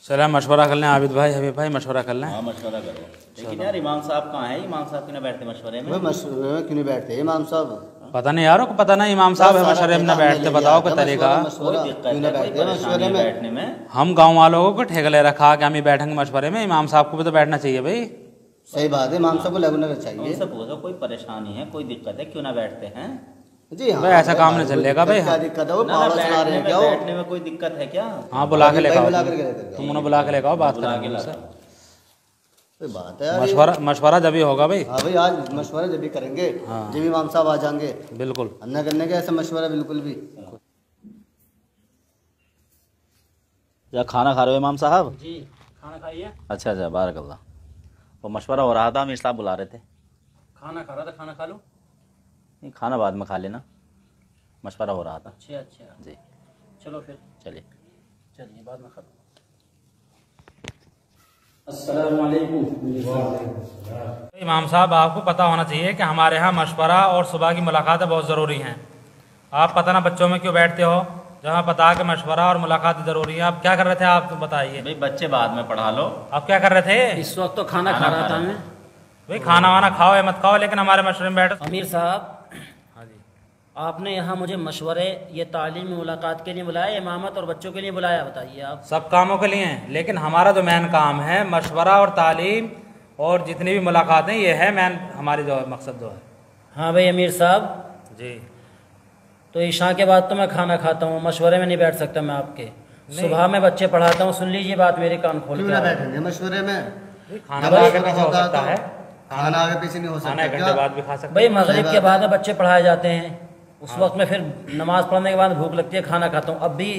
चलो मशवरा कर लें आबिद भाई, हबीब भाई, मशवरा कर लें। हाँ मशवरा करो। लेकिन यार इमाम साहब कहाँ है? इमाम साहब क्यों ना बैठते मशवरे में? मशवरे में क्यों नहीं बैठते इमाम साहब? पता नहीं यारों को पता नहीं इमाम साहब है मशवरे में ना बैठते, बताओ क्या तरीका। कोई दिक्कत है, कोई परेशानी है बैठने में? हम गाँव वालों को ठेका ले रखा कि हम ही बैठेंगे मशवरे में, इमाम साहब को भी तो बैठना चाहिए भाई। सही बात है, इमाम साहब को लगना चाहिए। उनसे पूछो कोई परेशानी है, कोई दिक्कत है, क्यों ना बैठते हैं? जी हाँ भाई ऐसा काम नहीं चलेगा भाई। क्या दिक्कत है? वो ना, पावड़ा चला रहे हैं क्या? बैठने में कोई दिक्कत है क्या? हाँ बुला के लेकर बुला करके लेकर तुम उन्हें बुला के लेकर बात बुला के करेंगे लाता उनसे। हूँ। कोई बात है यार, मशवरा जब ही होगा भाई। हाँ भाई आज मशवरा जब भी करेंगे हाँ। जब इमाम साहब आ जाएंगे। बिल्कुल अन्ना करने का ऐसा मशवरा बिल्कुल भी। क्या खाना खा रहे हो इमाम साहब? जी खाना खाइए। अच्छा अच्छा, बारकल्लाह। वो मशवरा हो रहा था, अमीर साहब बुला रहे थे। खाना खा रहा था, खाना खा लो। नहीं खाना बाद में खा लेना, मशवरा हो रहा था। अच्छा अच्छा जी चलो फिर चलिए। चलिए बाद में खा लो। इमाम साहब आपको पता होना चाहिए कि हमारे यहाँ मशवरा और सुबह की मुलाकातें बहुत ज़रूरी हैं। आप पता ना बच्चों में क्यों बैठते हो जहाँ पता कि मशवरा और मुलाकात ज़रूरी है। आप क्या कर रहे थे? आप तो बताइए भाई बच्चे बाद में पढ़ा लो। आप क्या कर रहे थे? इस वक्त तो खाना खा रहा था मैं। भाई खाना वाना खाओ या मत खाओ, लेकिन हमारे मशवरे में बैठो। अमीर साहब हाँ जी आपने यहाँ मुझे मशवरे ये तालीमी मुलाकात के लिए बुलाया, इमामत और बच्चों के लिए बुलाया? बताइए आप। सब कामों के लिए हैं, लेकिन हमारा जो मेन काम है मशवरा और तालीम और जितनी भी मुलाकातें, ये है मेन हमारी जो मकसद जो है। हाँ भाई अमीर साहब जी तो ईशा के बाद तो मैं खाना खाता हूँ, मशवरे में नहीं बैठ सकता मैं आपके। सुबह में बच्चे पढ़ाता हूँ, सुन लीजिए बात मेरी, कान खोल क्यों के। ना बैठेंगे मशवरे में? खाना तो आगे पीछे हो सकता है, खाना आगे पीछे नहीं हो खाना एक सकता घंटे क्या? बाद भी खा सकते भाई मगरिब के बाद में बच्चे पढ़ाए जाते हैं, उस वक्त में फिर नमाज पढ़ने के बाद भूख लगती है, खाना खाता हूँ। अब भी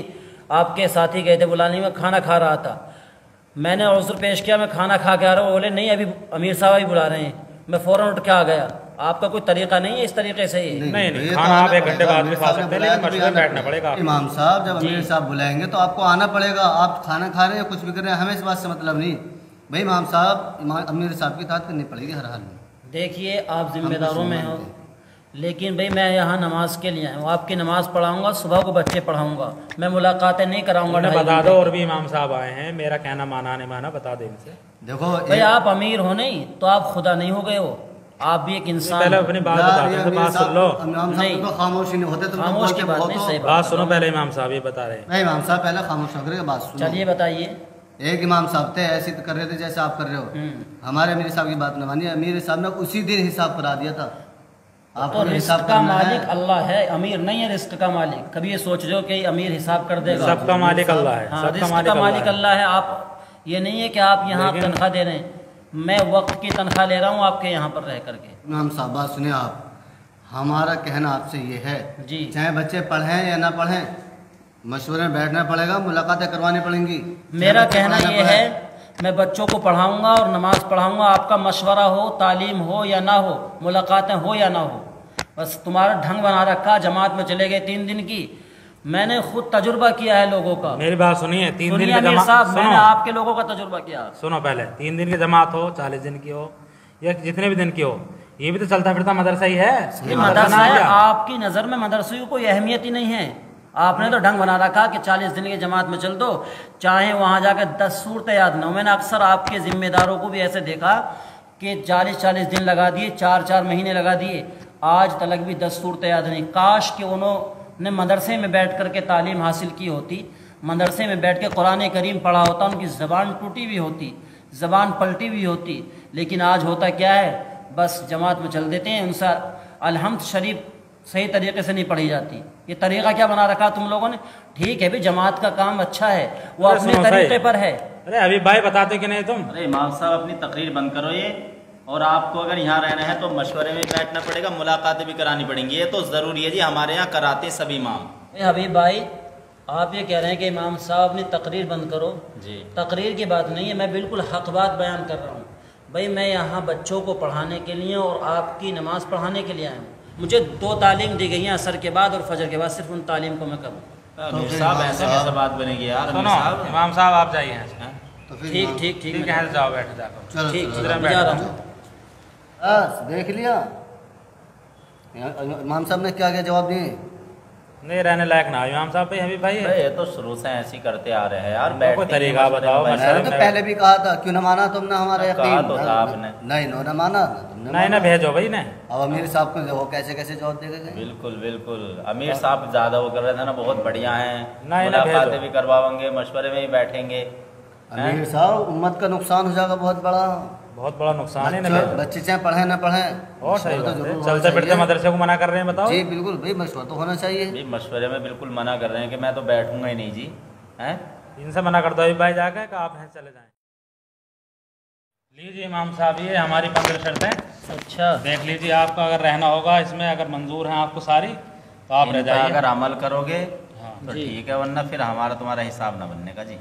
आपके साथी गए थे बुलाने में, खाना खा रहा था, मैंने उज़्र पेश किया मैं खाना खा के आ रहा हूँ। बोले नहीं अभी अमीर साहब ही बुला रहे हैं। मैं फ़ौरन उठ के आ गया। आपका कोई तरीका नहीं है इस तरीके से ही? नहीं खाना आप एक घंटे बाद भी खा सकते हैं, लेकिन मशवरे में बैठना पड़ेगा। इमाम साहब जब अमीर साहब बुलाएंगे तो आपको आना पड़ेगा। आप खाना खा रहे हैं कुछ भी कर रहे हैं, हमें इस बात से मतलब नहीं। भाई इमाम साहब अमीर साहब की इताअत करनी पड़ेगी हर हाल में। देखिए आप जिम्मेदारों में हो, लेकिन भाई मैं यहाँ नमाज के लिए आया हूँ, आपकी नमाज पढ़ाऊंगा, सुबह को बच्चे पढ़ाऊंगा, मैं मुलाकातें नहीं कराऊंगा। बता दो और भी इमाम साहब आए हैं, मेरा कहना माना नहीं माना बता दे इनसे। देखो भाई आप अमीर हो नहीं तो आप खुदा नहीं हो गए हो, आप भी एक इंसान। पहले अपनी बात बता दो, बात सुन लो। नहीं खामोश नहीं होते तुम। खामोश की बात नहीं, सही बात सुनो पहले, इमाम साहब ये बता रहे हैं। नहीं इमाम साहब पहले खामोश होकर के बात सुनो। चलिए बताइए। एक इमाम साहब थे ऐसे कर रहे थे जैसे आप कर रहे हो। हमारे अमीर साहब की बात न मानिए, अमीर साहब ने उसी दिन हिसाब करा दिया था। आप तो रिस्क का मालिक अल्लाह है, अमीर नहीं है रिस्क का मालिक। कभी ये सोच रहे हो कि अमीर हिसाब कर देगा? सबका मालिक अल्लाह है। हाँ, रिस्क का मालिक अल्लाह है। आप ये नहीं है कि आप यहाँ तनख्वाह दे रहे हैं, मैं वक्त की तनख्वाह ले रहा हूँ आपके यहाँ पर रह करके। इमाम साहब बात सुनिए आप, हमारा कहना आपसे ये है जी, चाहे बच्चे पढ़ें या ना पढ़ें, मशवरे में बैठना पड़ेगा, मुलाकातें करवानी पड़ेंगी। मेरा कहना ये है मैं बच्चों को पढ़ाऊंगा और नमाज पढ़ाऊंगा, आपका मशवरा हो, तालीम हो या ना हो, मुलाकातें हो या ना हो, बस तुम्हारा ढंग बना रखा। जमात में चले गए 3 दिन की, मैंने खुद तजुर्बा किया है लोगों का। मेरी बात सुनिए, 3 दिन की अमीर जमात, साहब मैंने आपके लोगों का तजुर्बा किया। सुनो पहले, 3 दिन की जमात हो, 40 दिन की हो या जितने भी दिन की हो, ये भी तो चलता फिरता मदरसा ही है। ये मदरसा है, आपकी नज़र में मदरसे की कोई अहमियत ही नहीं है। आपने तो ढंग बना रखा कि 40 दिन की जमात में चल दो, चाहे वहाँ जाकर 10 सूरतें याद न हो। मैंने अक्सर आपके जिम्मेदारों को भी ऐसे देखा कि 40-40 दिन लगा दिए, 4-4 महीने लगा दिए, आज तक भी 10 सूरतें याद नहीं। काश कि उन्होंने मदरसे में बैठ कर के तालीम हासिल की होती, मदरसे में बैठ के कुरान करीम पढ़ा होता, उनकी ज़बान टूटी हुई होती, ज़बान पलटी हुई होती। लेकिन आज होता क्या है, बस जमात में चल देते हैं, उनसे अलहम्द शरीफ सही तरीके से नहीं पढ़ी जाती। ये तरीका क्या बना रखा तुम लोगों ने? ठीक है भी जमात का काम अच्छा है, वो अपने तरीके पर है। अरे अभी भाई बताते कि नहीं तुम? अरे इमाम साहब अपनी तकरीर बंद करो ये, और आपको अगर यहाँ रहना है तो मशवरे में बैठना पड़ेगा, मुलाकातें भी करानी पड़ेंगी, ये तो ज़रूरी है जी। हमारे यहाँ कराते सभी इमाम। हबीब भाई आप ये कह रहे हैं कि इमाम साहब अपनी तकरीर बंद करो जी, तकरीर की बात नहीं है, मैं बिल्कुल हक बात बयान कर रहा हूँ। भाई मैं यहाँ बच्चों को पढ़ाने के लिए और आपकी नमाज़ पढ़ाने के लिए आया हूँ। मुझे 2 तालीम दी गई हैं, असर के बाद और फजर के बाद, सिर्फ उन तालीम को मैं करूँ। अमीर साहब ऐसे कैसे बात बनेगी यार? अमीर सुनो साहब, इमाम साहब आप जाइए यहाँ से। तो फिर ठीक ठीक ठीक ठीक है, जाओ बैठ जाकर। ठीक चलो, मैं जा रहा हूँ। बस देख लिया इमाम साहब ने क्या क्या जवाब दिए। नहीं रहने लायक ना इमाम साहब भाई हबीब भाई ये तो शुरू से ऐसे ही करते आ रहे हैं यार। कोई बैठते तरीका बताओ। मैंने तो पहले भी कहा था, क्यों ना माना तुमने हमारा कहा यकीन? तो था आपने। नहीं ना माना ना तुमने। नहीं ना भेजो भाई ने। अब अमीर साहब को देखो कैसे कैसे जवाब दे गए। बिल्कुल बिल्कुल अमीर साहब ज्यादा वो कर रहे थे ना, बहुत बढ़िया हैं, नहीं ना मुलाकातें भेजो। भी करवाएंगे, मशवरे में ही बैठेंगे। अमीर साहब उम्मत का नुकसान हो जाएगा बहुत बड़ा। बहुत बड़ा नुकसान है ना। बच्चे चाहे पढ़े ना पढ़े, और सही मशवरा बात तो है। जरूर चलते होना फिरते चाहिए। मदरसे को मना कर रहे हैं बताओ। जी बिल्कुल भाई, मशवरा तो होना चाहिए। भी मशवरे में बिल्कुल मना कर रहे हैं कि मैं तो बैठूंगा ही नहीं जी, हैं। इनसे मना कर दो अभी भाई जाकर कि आप यहाँ चले जाएं। लीजिए इमाम साहब ये हमारी 15 शर्तें। अच्छा, देख लीजिए आपका अगर रहना होगा इसमें, अगर मंजूर हैं आपको सारी तो आप रह इनका जाइए। अगर अमल करोगे हाँ तो जी। ठीक है, वरना फिर हमारा तुम्हारा हिसाब ना बनने का जी।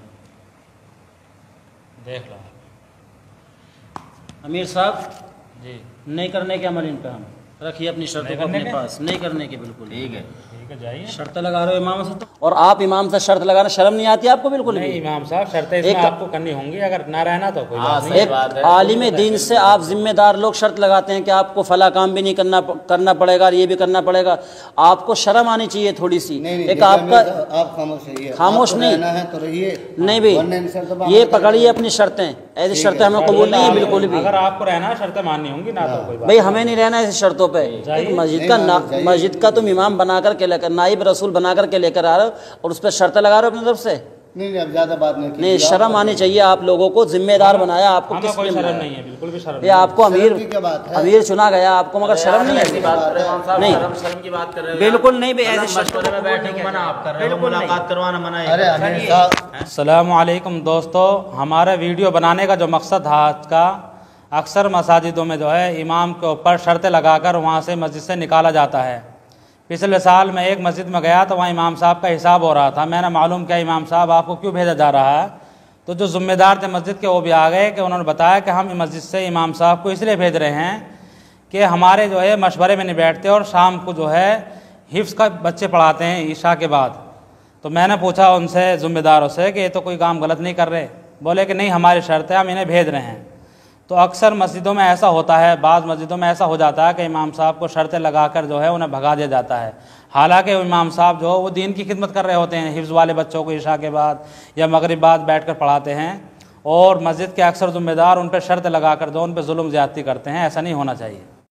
देख लो अमीर साहब जी। नहीं करने के अमल इन पे हम रखिए अपनी शर्तों नहीं को करने अपने के? पास, नहीं करने के बिल्कुल। ठीक है, ठीक है जाइए। शर्त लगा रहे हो इमाम से तो, और आप इमाम से शर्त लगाना शर्म नहीं आती आपको बिल्कुल नहीं भी? इमाम साहब शर्तें इसमें एक- आपको करनी होंगी, अगर ना रहना तो कोई हाँ, बात सही नहीं। एक बात है। आलिम दीन से आप जिम्मेदार लोग शर्त लगाते हैं कि आपको फला काम भी नहीं करना पड़ेगा और ये भी करना पड़ेगा। आपको शर्म आनी चाहिए थोड़ी सी। नहीं एक आपका आप खामोश रहिए। खामोश आपको नहीं। रहना है तो रहिए। नहीं वरना इन शर्तों पर भाई, ये अमल करना पकड़िए है। अपनी शर्तें, ऐसी ठीक शर्तें है। हमें कबूल नहीं है बिल्कुल भी। अगर आपको रहना है शर्तें माननी होंगी ना तो कोई बात भाई हमें नहीं रहना ऐसी शर्तों पे। जाइए। एक मस्जिद नहीं का मानो, जाइए। मस्जिद का तुम इमाम बना करके लेकर, नाइब रसूल बना करके लेकर आ रहे हो और उस पर शर्तें लगा रहे हो अपनी तरफ से। नहीं अब ज्यादा बात नहीं नहीं, कीजिए। शर्म आनी चाहिए आप लोगों को। जिम्मेदार बनाया आपको, हमें किस कोई लिए शर्म बनाया? नहीं है, बिल्कुल भी शर्म ये नहीं। आपको शर्म अमीर की क्या बात है? अमीर चुना गया आपको, मगर शर्म नहीं ऐसी है? बात कर रहे हो साहब, नहीं। शर्म की बात कर रहे हो बिल्कुल नहीं भाई, मतलब ऐसी शर्तों मशवरे में को बैठने नहीं को मना किया आप कर रहे हो, बिल्कुल नहीं। मुलाकात करवाना मना है। अरे अमीर साहब, अस्सलामुअलैकुम दोस्तों, हमारा वीडियो बनाने का जो मकसद था आज का, अक्सर मसाजिदों में जो है इमाम के ऊपर शर्तें लगाकर वहाँ से मस्जिद से निकाला जाता है। पिछले साल मैं एक मस्जिद में गया तो वहाँ इमाम साहब का हिसाब हो रहा था। मैंने मालूम किया इमाम साहब आपको क्यों भेजा जा रहा है, तो जो ज़िम्मेदार थे मस्जिद के वो भी आ गए कि उन्होंने बताया कि हम मस्जिद से इमाम साहब को इसलिए भेज रहे हैं कि हमारे जो है मशवरे में नहीं बैठते और शाम को जो है हिफ्ज़ का बच्चे पढ़ाते हैं ईशा के बाद। तो मैंने पूछा उनसे ज़िम्मेदारों से कि ये तो कोई काम गलत नहीं कर रहे। बोले कि नहीं हमारी शर्त है, हम इन्हें भेज रहे हैं। तो अक्सर मस्जिदों में ऐसा होता है, बाज़ मस्जिदों में ऐसा हो जाता है कि इमाम साहब को शर्तें लगाकर जो है उन्हें भगा दिया जाता है। हालांकि इमाम साहब जो वो दीन की खिदमत कर रहे होते हैं, हिफ्ज़ वाले बच्चों को ईशा के बाद या मगरिब बाद बैठकर पढ़ाते हैं, और मस्जिद के अक्सर ज़िम्मेदार उन पर शर्त लगाकर जो उन पर जुल्म ज़्यादती करते हैं। ऐसा नहीं होना चाहिए।